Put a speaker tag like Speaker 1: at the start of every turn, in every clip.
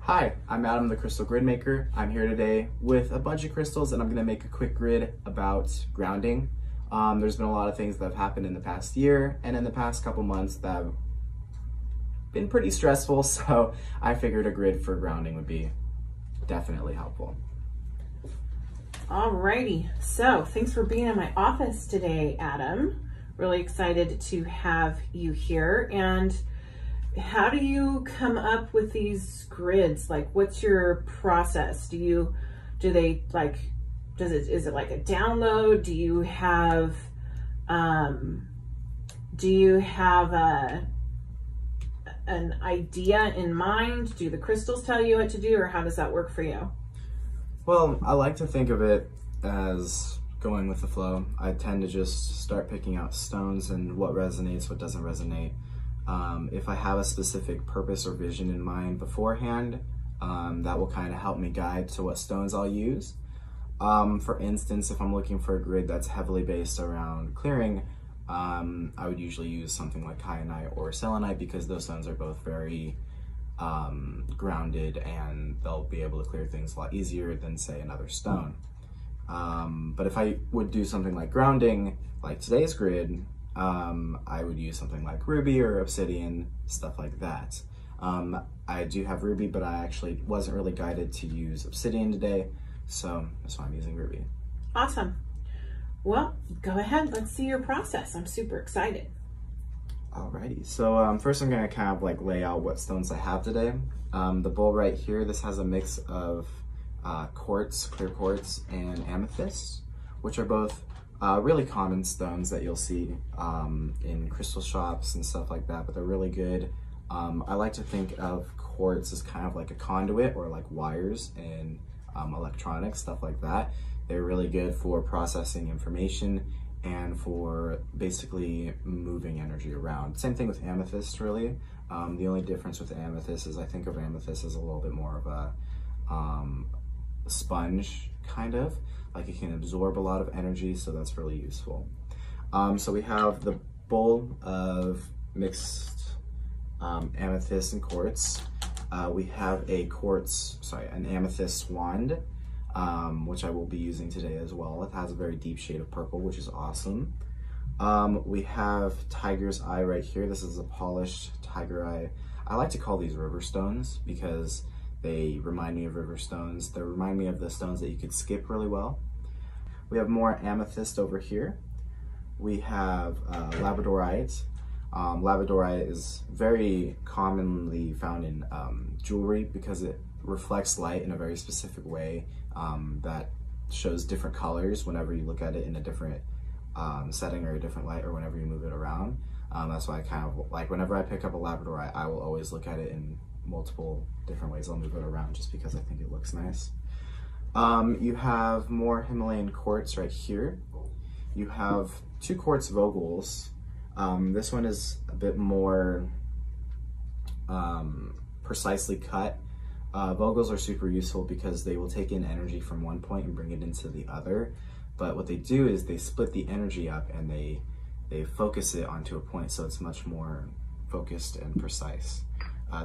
Speaker 1: Hi, I'm Adam, the Crystal GridMaker. I'm here today with a bunch of crystals and I'm going to make a quick grid about grounding. There's been a lot of things that have happened in the past year and in the past couple months that have been pretty stressful, so I figured a grid for grounding would be definitely helpful.
Speaker 2: Alrighty, so thanks for being in my office today, Adam. Really excited to have you here. And how do you come up with these grids? Like, what's your process? Is it like a download? Do you have an idea in mind? Do the crystals tell you what to do, or how does that work for you?
Speaker 1: Well, I like to think of it as going with the flow. I tend to just start picking out stones and what resonates, what doesn't resonate. If I have a specific purpose or vision in mind beforehand, that will kind of help me guide to what stones I'll use. For instance, if I'm looking for a grid that's heavily based around clearing, I would usually use something like kyanite or selenite because those stones are both very grounded and they'll be able to clear things a lot easier than, say, another stone. But if I would do something like grounding, like today's grid, I would use something like ruby or obsidian, stuff like that. I do have ruby, but I actually wasn't really guided to use obsidian today, so that's why I'm using ruby.
Speaker 2: Awesome. Well, go ahead, let's see your process. I'm super excited.
Speaker 1: Alrighty, so first I'm gonna kind of like lay out what stones I have today. The bowl right here, this has a mix of quartz, clear quartz, and amethyst, which are both really common stones that you'll see in crystal shops and stuff like that, but they're really good. I like to think of quartz as kind of like a conduit or like wires in electronics, stuff like that. They're really good for processing information and for basically moving energy around. Same thing with amethyst, really. The only difference with amethyst is I think of amethyst as a little bit more of a sponge, kind of. Like it can absorb a lot of energy, so that's really useful. So we have the bowl of mixed amethyst and quartz. We have an amethyst wand, which I will be using today as well. It has a very deep shade of purple, which is awesome. We have tiger's eye right here. This is a polished tiger eye. I like to call these river stones because they remind me of river stones. They remind me of the stones that you could skip really well. We have more amethyst over here. We have labradorite. Labradorite is very commonly found in jewelry because it reflects light in a very specific way that shows different colors whenever you look at it in a different setting or a different light, or whenever you move it around. That's why I kind of like, whenever I pick up a labradorite, I will always look at it in multiple different ways. I'll move it around just because I think it looks nice. You have more Himalayan quartz right here. You have two quartz vogels. This one is a bit more precisely cut. Vogels are super useful because they will take in energy from one point and bring it into the other. But what they do is they split the energy up and they focus it onto a point, so it's much more focused and precise.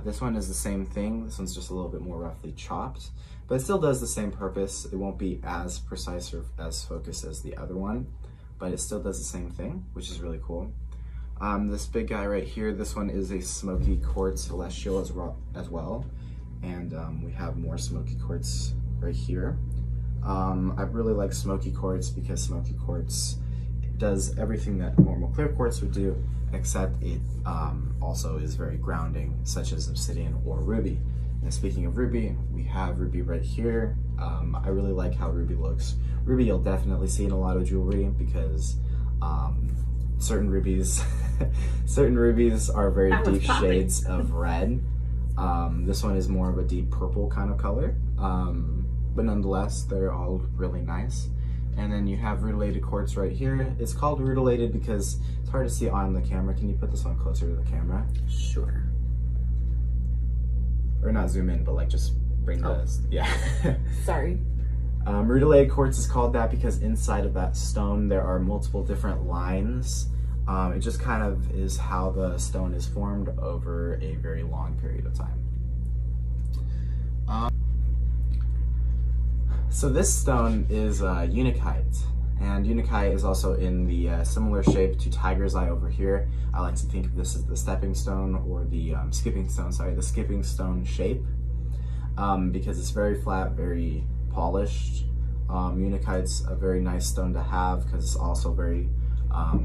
Speaker 1: This one is the same thing. This one's just a little bit more roughly chopped, but it still does the same purpose. It won't be as precise or as focused as the other one, but it still does the same thing, which is really cool. This big guy right here, this one is a smoky quartz celestial as well. And we have more smoky quartz right here. I really like smoky quartz because smoky quartz does everything that normal clear quartz would do, except it also is very grounding, such as obsidian or ruby. And speaking of ruby, we have ruby right here. I really like how ruby looks. Ruby you'll definitely see in a lot of jewelry because certain rubies are very deep shades of red. This one is more of a deep purple kind of color, but nonetheless, they're all really nice. And then you have rutilated quartz right here. It's called rutilated because it's hard to see on the camera. Can you put this one closer to the camera?
Speaker 2: Sure.
Speaker 1: Or not zoom in, but like just bring this. Yeah.
Speaker 2: Sorry.
Speaker 1: Rutilated quartz is called that because inside of that stone there are multiple different lines. It just kind of is how the stone is formed over a very long period of time. So this stone is Unakite, and Unakite is also in the similar shape to Tiger's Eye over here. I like to think of this as the stepping stone, or the skipping stone shape, because it's very flat, very polished. Unakite's a very nice stone to have because it's also very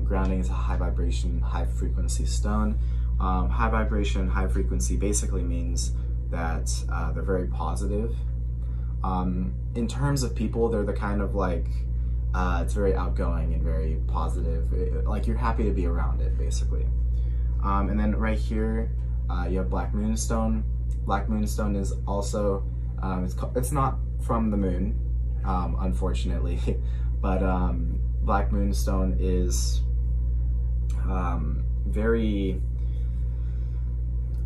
Speaker 1: grounding. It's a high vibration, high frequency stone. High vibration, high frequency basically means that they're very positive. In terms of people, they're the kind of like, it's very outgoing and very positive. Like you're happy to be around it, basically. And then right here, you have Black Moonstone. Black Moonstone is also, it's not from the moon, unfortunately, but Black Moonstone is very,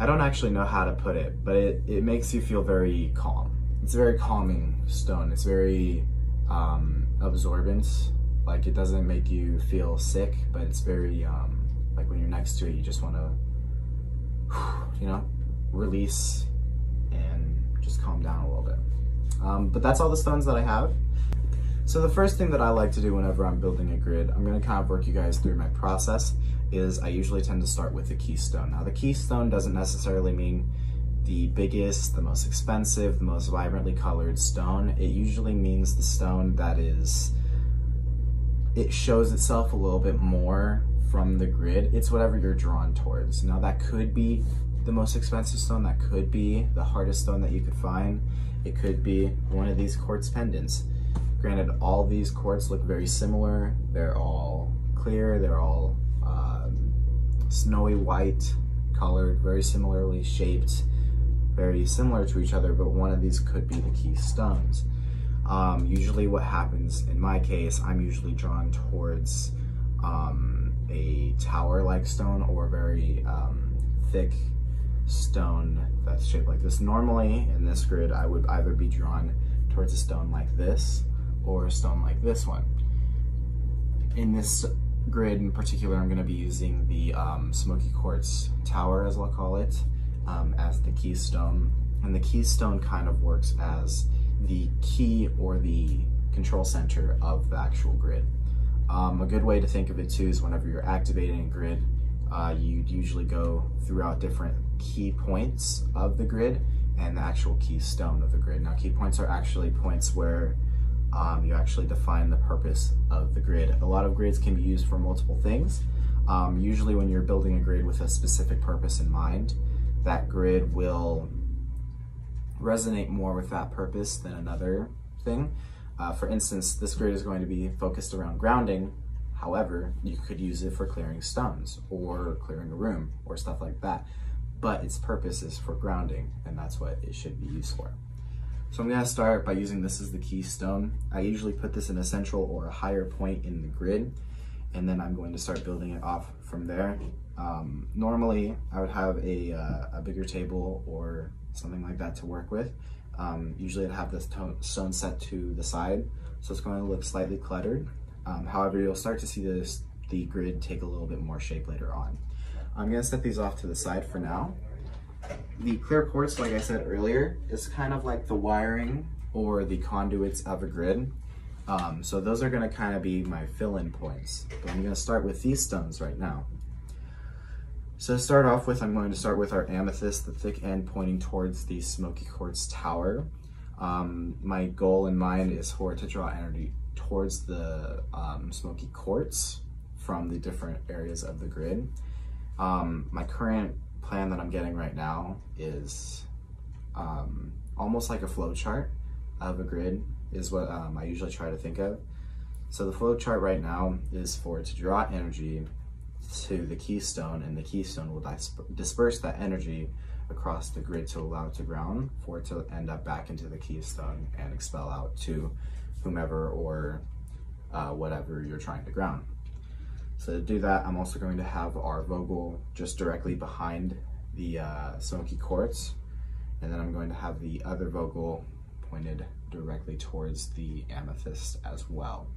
Speaker 1: I don't actually know how to put it, but it makes you feel very calm. It's a very calming stone. It's very absorbent. Like it doesn't make you feel sick, but it's very like when you're next to it, you just want to, you know, release and just calm down a little bit. But that's all the stones that I have. So the first thing that I like to do whenever I'm building a grid, I'm going to kind of work you guys through my process, is I usually tend to start with the keystone. Now the keystone doesn't necessarily mean the biggest, the most expensive, the most vibrantly colored stone. It usually means the stone that is, it shows itself a little bit more from the grid. It's whatever you're drawn towards. Now that could be the most expensive stone, that could be the hardest stone that you could find. It could be one of these quartz pendants. Granted, all these quartz look very similar. They're all clear, they're all snowy white colored, very similarly shaped, very similar to each other, but one of these could be the key stones. Usually what happens in my case, I'm usually drawn towards a tower-like stone or a very thick stone that's shaped like this. Normally in this grid, I would either be drawn towards a stone like this or a stone like this one. In this grid in particular, I'm going to be using the smoky quartz tower, as I'll call it, as the keystone. And the keystone kind of works as the key or the control center of the actual grid. A good way to think of it too is whenever you're activating a grid, you'd usually go throughout different key points of the grid and the actual keystone of the grid. Now key points are actually points where you actually define the purpose of the grid. A lot of grids can be used for multiple things. Usually when you're building a grid with a specific purpose in mind, that grid will resonate more with that purpose than another thing. For instance, this grid is going to be focused around grounding. However, you could use it for clearing stones or clearing a room or stuff like that. But its purpose is for grounding, and that's what it should be used for. So I'm going to start by using this as the keystone. I usually put this in a central or a higher point in the grid, and then I'm going to start building it off from there. Normally, I would have a bigger table or something like that to work with. Usually I'd have this stone set to the side, so it's going to look slightly cluttered. However, you'll start to see the grid take a little bit more shape later on. I'm going to set these off to the side for now. The clear quartz, like I said earlier, is kind of like the wiring or the conduits of a grid. So those are going to kind of be my fill-in points. But I'm going to start with these stones right now. So to start off with, I'm going to start with our amethyst, the thick end pointing towards the smoky quartz tower. My goal in mind is for it to draw energy towards the smoky quartz from the different areas of the grid. My current plan that I'm getting right now is almost like a flow chart of a grid is what I usually try to think of. So the flow chart right now is for it to draw energy to the keystone, and the keystone will disperse that energy across the grid to allow it to ground, for it to end up back into the keystone and expel out to whomever or whatever you're trying to ground. So to do that, I'm also going to have our Vogel just directly behind the smoky quartz, and then I'm going to have the other Vogel pointed directly towards the amethyst as well.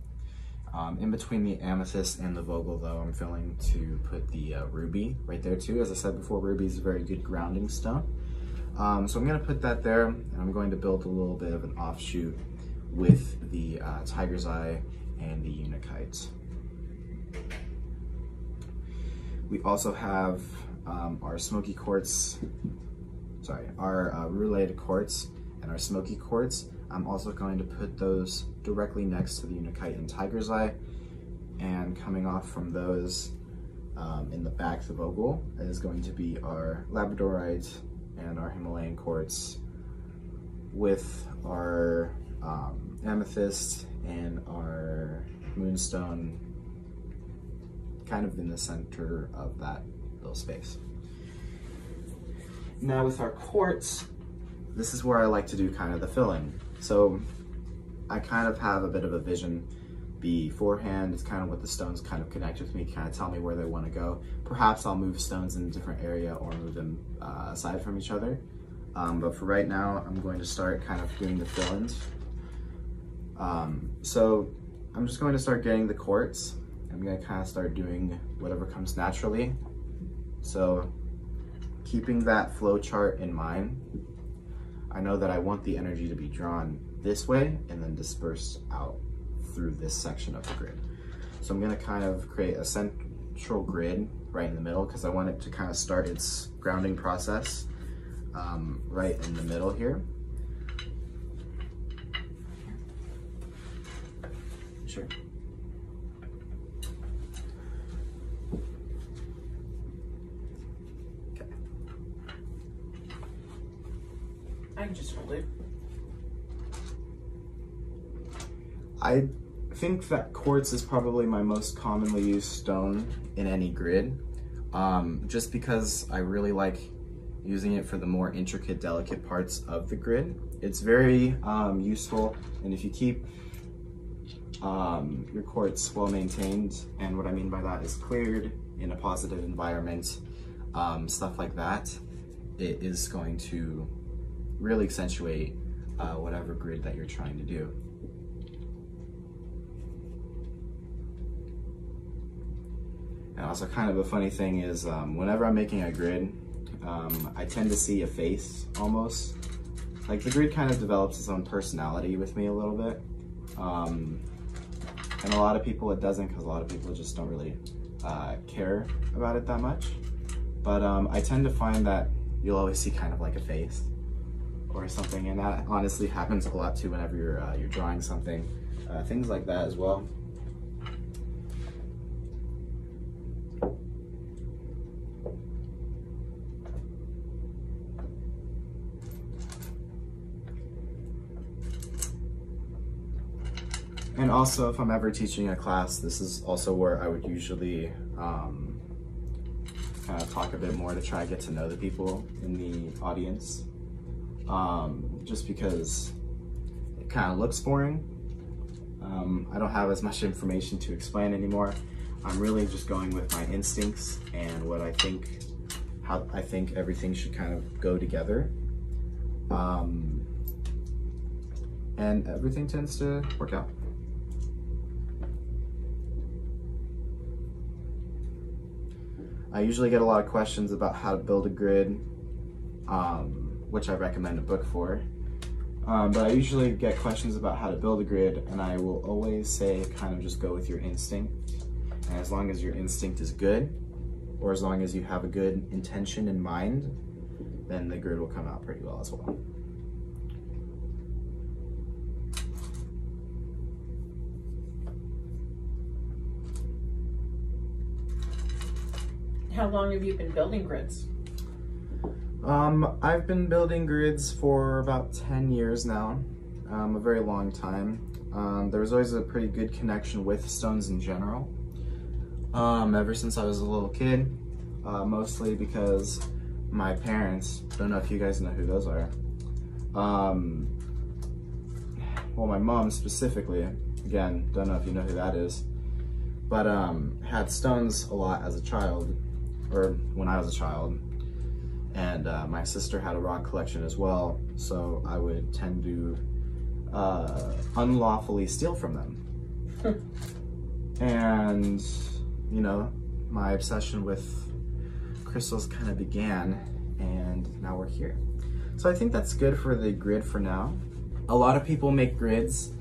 Speaker 1: In between the amethyst and the Vogel though, I'm feeling to put the ruby right there too. As I said before, ruby is a very good grounding stone. So I'm going to put that there, and I'm going to build a little bit of an offshoot with the tiger's eye and the unakite. We also have our smoky quartz, our related quartz and our smoky quartz. I'm also going to put those directly next to the unakite and tiger's eye, and coming off from those in the back of the vogel is going to be our labradorite and our Himalayan quartz, with our amethyst and our moonstone kind of in the center of that little space. Now with our quartz, this is where I like to do kind of the filling. So I kind of have a bit of a vision beforehand. It's kind of what the stones kind of connect with me, kind of tell me where they want to go. Perhaps I'll move stones in a different area or move them aside from each other. But for right now, I'm going to start kind of doing the fill-ins. So I'm just going to start getting the quartz. I'm going to kind of start doing whatever comes naturally. So keeping that flow chart in mind, I know that I want the energy to be drawn this way and then dispersed out through this section of the grid. So I'm going to kind of create a central grid right in the middle, because I want it to kind of start its grounding process right in the middle here. Sure. Okay.
Speaker 2: I can just hold it.
Speaker 1: I think that quartz is probably my most commonly used stone in any grid, just because I really like using it for the more intricate, delicate parts of the grid. It's very useful, and if you keep your quartz well maintained, and what I mean by that is cleared, in a positive environment, stuff like that, it is going to really accentuate whatever grid that you're trying to do. And also kind of a funny thing is whenever I'm making a grid, I tend to see a face almost. Like the grid kind of develops its own personality with me a little bit. And a lot of people it doesn't, because a lot of people just don't really care about it that much. But I tend to find that you'll always see kind of like a face or something, and that honestly happens a lot too whenever you're drawing something. Things like that as well. And also, if I'm ever teaching a class, this is also where I would usually kind of talk a bit more to try to get to know the people in the audience. Just because it kind of looks boring. I don't have as much information to explain anymore. I'm really just going with my instincts and what I think, how I think everything should kind of go together. And everything tends to work out. I usually get a lot of questions about how to build a grid, which I recommend a book for. But I usually get questions about how to build a grid, and I will always say kind of just go with your instinct. And as long as your instinct is good, or as long as you have a good intention in mind, then the grid will come out pretty well as well.
Speaker 2: How long have you been building grids?
Speaker 1: I've been building grids for about 10 years now, a very long time. There was always a pretty good connection with stones in general, ever since I was a little kid, mostly because my parents, don't know if you guys know who those are, well, my mom specifically, again, don't know if you know who that is, but had stones a lot as a child, or when I was a child. And my sister had a rock collection as well, so I would tend to unlawfully steal from them. And, you know, my obsession with crystals kind of began, and now we're here. So I think that's good for the grid for now. A lot of people make grids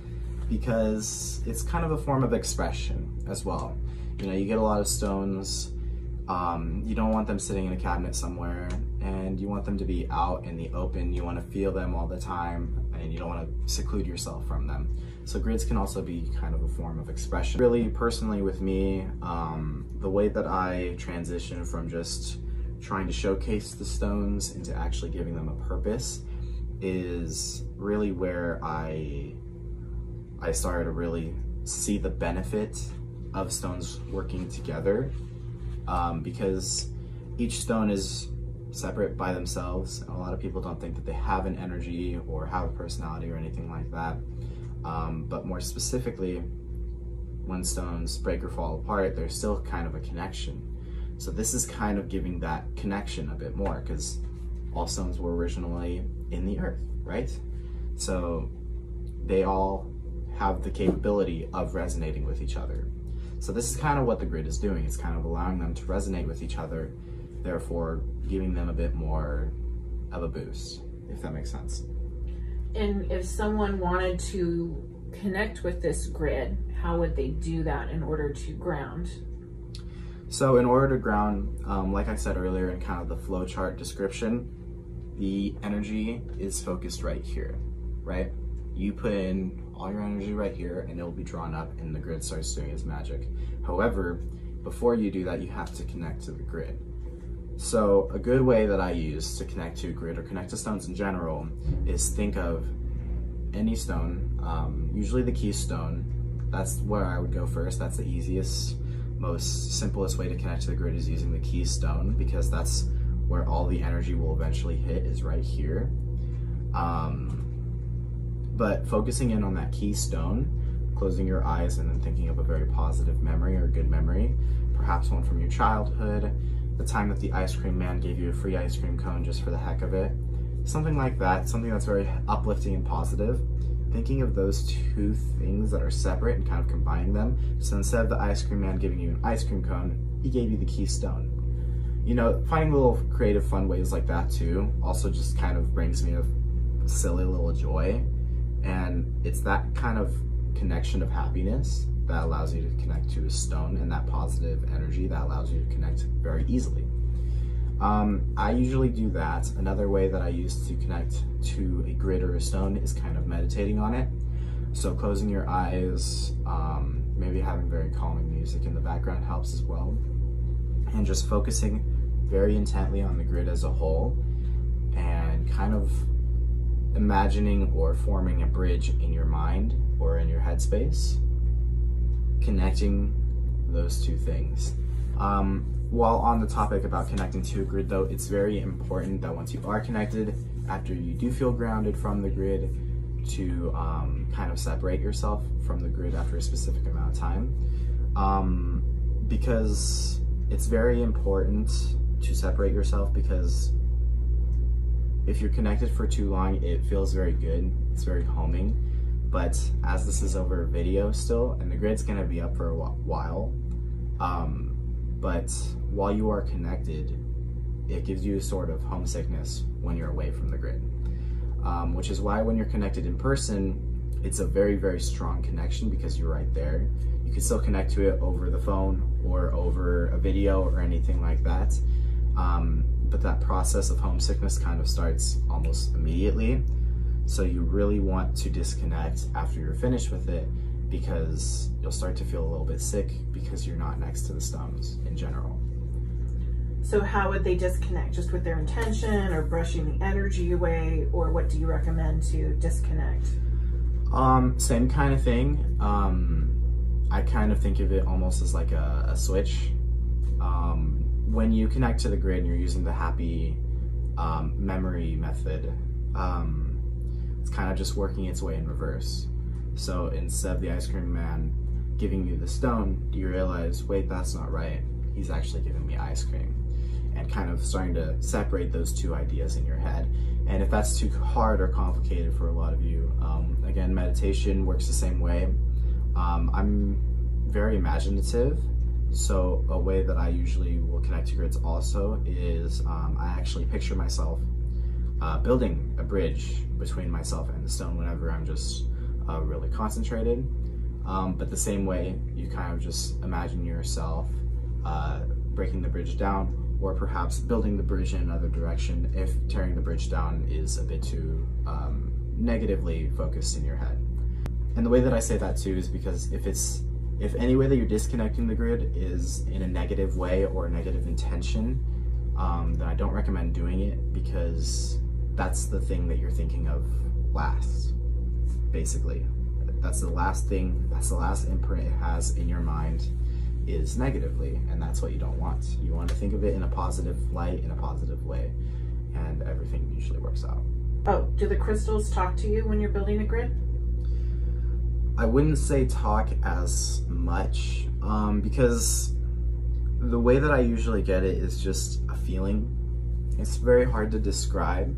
Speaker 1: because it's kind of a form of expression as well. You know, you get a lot of stones, you don't want them sitting in a cabinet somewhere, and you want them to be out in the open. You want to feel them all the time, and you don't want to seclude yourself from them. So grids can also be kind of a form of expression. Really, personally with me, the way that I transition from just trying to showcase the stones into actually giving them a purpose is really where I started to really see the benefit of stones working together, because each stone is separate by themselves. A lot of people don't think that they have an energy or have a personality or anything like that. But more specifically, when stones break or fall apart, there's still kind of a connection. So this is kind of giving that connection a bit more, because all stones were originally in the earth, right? So they all have the capability of resonating with each other. So this is kind of what the grid is doing. It's kind of allowing them to resonate with each other, therefore giving them a bit more of a boost, if that makes sense.
Speaker 2: And if someone wanted to connect with this grid, how would they do that in order to ground?
Speaker 1: So in order to ground, like I said earlier in kind of the flow chart description, the energy is focused right here, right? You put in all your energy right here and it will be drawn up and the grid starts doing its magic. However, before you do that, you have to connect to the grid. So a good way that I use to connect to a grid or connect to stones in general is think of any stone, usually the keystone. That's where I would go first. That's the easiest, most simplest way to connect to the grid, is using the keystone, because that's where all the energy will eventually hit, is right here. But focusing in on that keystone, closing your eyes and then thinking of a very positive memory or good memory, perhaps one from your childhood, the time that the ice cream man gave you a free ice cream cone just for the heck of it, something like that, something that's very uplifting and positive. Thinking of those two things that are separate and kind of combining them. So instead of the ice cream man giving you an ice cream cone, he gave you the keystone. You know, finding little creative fun ways like that too also just kind of brings me a silly little joy. And it's that kind of connection of happiness that allows you to connect to a stone, and that positive energy that allows you to connect very easily. I usually do that. Another way that I use to connect to a grid or a stone is kind of meditating on it. So closing your eyes, maybe having very calming music in the background helps as well. And just focusing very intently on the grid as a whole, and kind of imagining or forming a bridge in your mind or in your headspace, connecting those two things. While on the topic about connecting to a grid though, it's very important that once you are connected, after you do feel grounded from the grid, to kind of separate yourself from the grid after a specific amount of time. Because it's very important to separate yourself, because if you're connected for too long, it feels very good, it's very calming. But as this is over video still, and the grid's gonna be up for a while, but while you are connected, it gives you a sort of homesickness when you're away from the grid. Which is why when you're connected in person, it's a very, very strong connection, because you're right there. You can still connect to it over the phone or over a video or anything like that. But that process of homesickness kind of starts almost immediately. So you really want to disconnect after you're finished with it, because you'll start to feel a little bit sick because you're not next to the stones in general.
Speaker 2: So how would they disconnect? Just with their intention, or brushing the energy away, or what do you recommend to disconnect?
Speaker 1: Same kind of thing. I kind of think of it almost as like a switch. When you connect to the grid and you're using the happy memory method, it's kind of just working its way in reverse. So instead of the ice cream man giving you the stone, you realize, wait, that's not right. He's actually giving me ice cream. And kind of starting to separate those two ideas in your head. And if that's too hard or complicated for a lot of you, again, meditation works the same way. I'm very imaginative, so a way that I usually will connect to grids also is I actually picture myself building a bridge between myself and the stone whenever I'm just really concentrated. But the same way, you kind of just imagine yourself breaking the bridge down, or perhaps building the bridge in another direction if tearing the bridge down is a bit too negatively focused in your head. And the way that I say that too is because if any way that you're disconnecting the grid is in a negative way or a negative intention, then I don't recommend doing it, because that's the thing that you're thinking of last, basically. That's the last thing, that's the last imprint it has in your mind, is negatively, and that's what you don't want. You want to think of it in a positive light, in a positive way, and everything usually works out.
Speaker 2: Oh, do the crystals talk to you when you're building a grid?
Speaker 1: I wouldn't say talk as much, because the way that I usually get it is just a feeling. It's very hard to describe.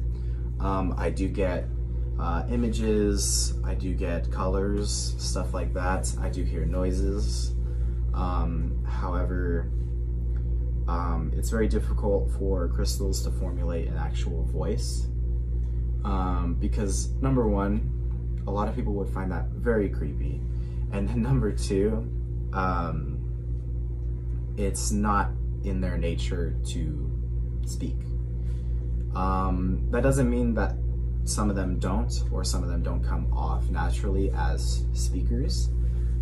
Speaker 1: I do get images, I do get colors, stuff like that. I do hear noises. However, it's very difficult for crystals to formulate an actual voice, because number one, a lot of people would find that very creepy, and then number two, it's not in their nature to speak. That doesn't mean that some of them don't, or some of them don't come off naturally as speakers,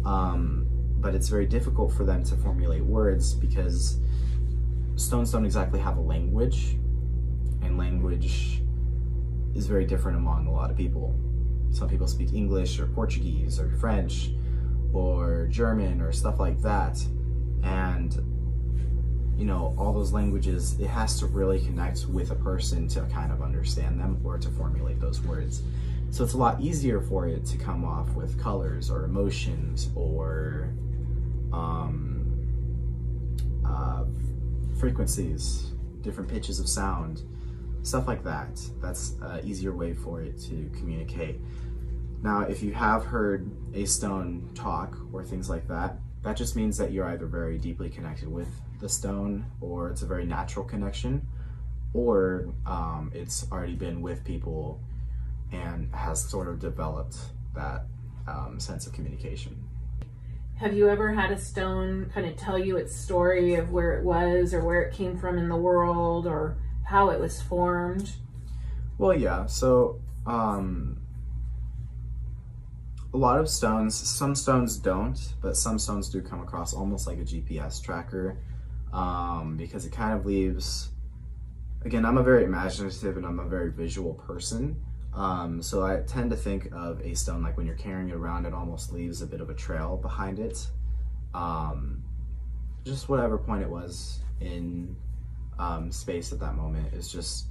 Speaker 1: but it's very difficult for them to formulate words, because stones don't exactly have a language, and language is very different among a lot of people. Some people speak English or Portuguese or French or German or stuff like that, and you know, all those languages, it has to really connect with a person to kind of understand them or to formulate those words. So it's a lot easier for it to come off with colors or emotions or frequencies, different pitches of sound, stuff like that. That's an easier way for it to communicate. Now, if you have heard a stone talk or things like that, that just means that you're either very deeply connected with the stone, or it's a very natural connection, or it's already been with people and has sort of developed that sense of communication.
Speaker 2: Have you ever had a stone kind of tell you its story of where it was, or where it came from in the world, or how it was formed?
Speaker 1: Well, yeah, so a lot of stones, some stones don't, but some stones do come across almost like a GPS tracker, because it kind of leaves, again, I'm a very imaginative and I'm a very visual person, so I tend to think of a stone like when you're carrying it around, it almost leaves a bit of a trail behind it, just whatever point it was in space at that moment is just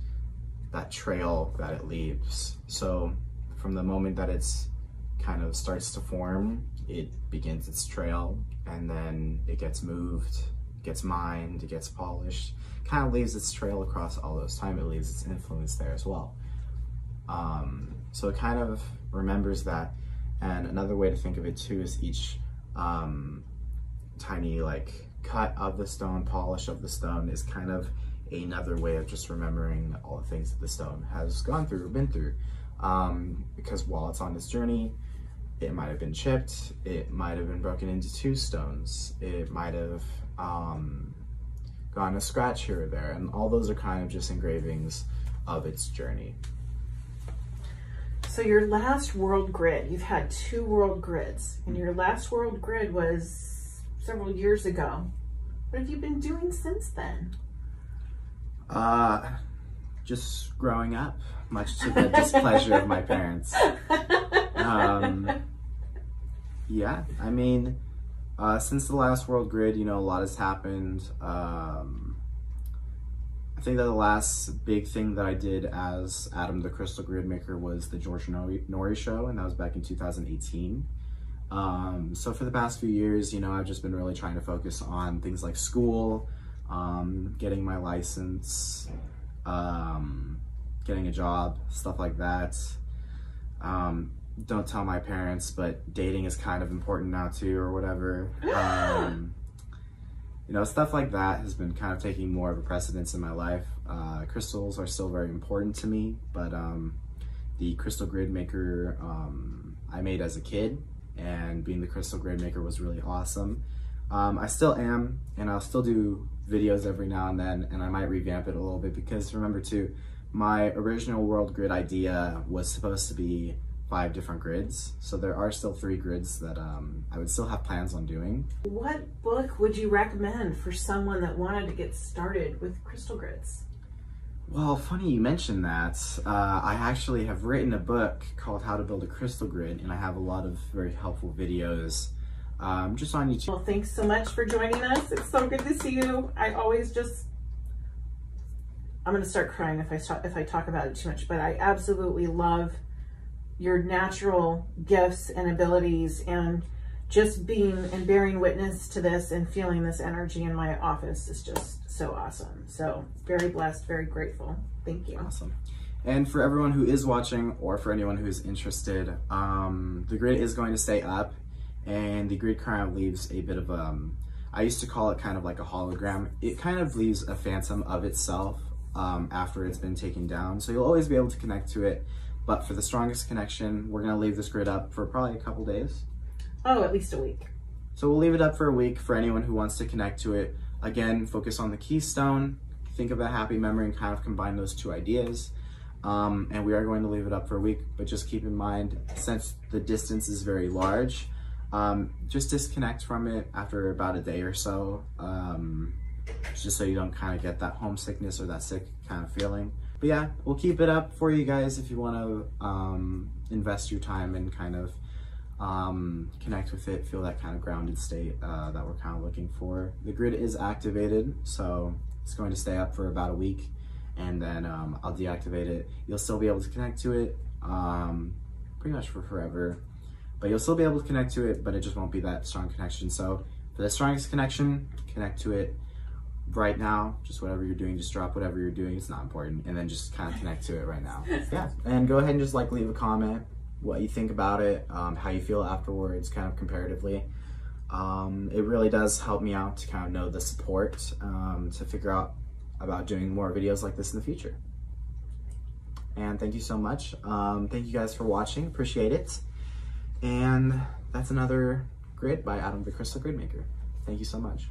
Speaker 1: that trail that it leaves. So from the moment that it's kind of starts to form, it begins its trail, and then it gets moved, gets mined, it gets polished, kind of leaves its trail across all those time. It leaves its influence there as well. So it kind of remembers that. And another way to think of it too is each tiny like cut of the stone, polish of the stone, is kind of another way of just remembering all the things that the stone has gone through or been through. Because while it's on this journey, it might have been chipped, it might have been broken into two stones, it might have gone a scratch here or there, and all those are kind of just engravings of its journey.
Speaker 2: So your last world grid, you've had 2 world grids, and your last world grid was several years ago. What have you been doing since then?
Speaker 1: Just growing up, much to the displeasure of my parents. Yeah, I mean, since the last world grid, you know, a lot has happened. I think that the last big thing that I did as Adam the Crystal GridMaker was the George Norrie show, and that was back in 2018. So for the past few years, you know, I've just been really trying to focus on things like school, getting my license, getting a job, stuff like that. Don't tell my parents, but dating is kind of important now too, or whatever. You know, stuff like that has been kind of taking more of a precedence in my life. Crystals are still very important to me, but the Crystal GridMaker I made as a kid, and being the Crystal GridMaker was really awesome. I still am, and I'll still do videos every now and then, and I might revamp it a little bit, because remember too, my original world grid idea was supposed to be 5 different grids, so there are still 3 grids that I would still have plans on doing.
Speaker 2: What book would you recommend for someone that wanted to get started with crystal grids?
Speaker 1: Well, funny you mentioned that. I actually have written a book called How to Build a Crystal Grid, and I have a lot of very helpful videos just on YouTube.
Speaker 2: Well, thanks so much for joining us. It's so good to see you. I'm gonna start crying if I talk about it too much, but I absolutely love your natural gifts and abilities, and just being and bearing witness to this and feeling this energy in my office is just so awesome. So very blessed, very grateful. Thank you.
Speaker 1: Awesome. And for everyone who is watching, or for anyone who's interested, the grid is going to stay up, and the grid kind of leaves a bit of I used to call it kind of like a hologram. It kind of leaves a phantom of itself after it's been taken down. So you'll always be able to connect to it. But for the strongest connection, we're gonna leave this grid up for probably a couple days.
Speaker 2: Oh, at least a week.
Speaker 1: So we'll leave it up for a week for anyone who wants to connect to it. Again, focus on the keystone, think of a happy memory, and kind of combine those 2 ideas. And we are going to leave it up for a week, but just keep in mind, since the distance is very large, just disconnect from it after about a day or so, just so you don't kind of get that homesickness or that sick kind of feeling. But yeah, we'll keep it up for you guys if you want to invest your time and kind of connect with it, feel that kind of grounded state that we're kind of looking for. The grid is activated, so it's going to stay up for about a week, and then I'll deactivate it. You'll still be able to connect to it pretty much for forever, but you'll still be able to connect to it, but it just won't be that strong connection. So for the strongest connection, connect to it right now. Just whatever you're doing, just drop whatever you're doing, it's not important, and then just kind of connect to it right now. Yeah, and go ahead and just leave a comment what you think about it, how you feel afterwards, kind of comparatively. It really does help me out to kind of know the support to figure out about doing more videos like this in the future. And thank you so much. Thank you guys for watching, appreciate it. And that's another grid by Adam the Crystal GridMaker. Thank you so much.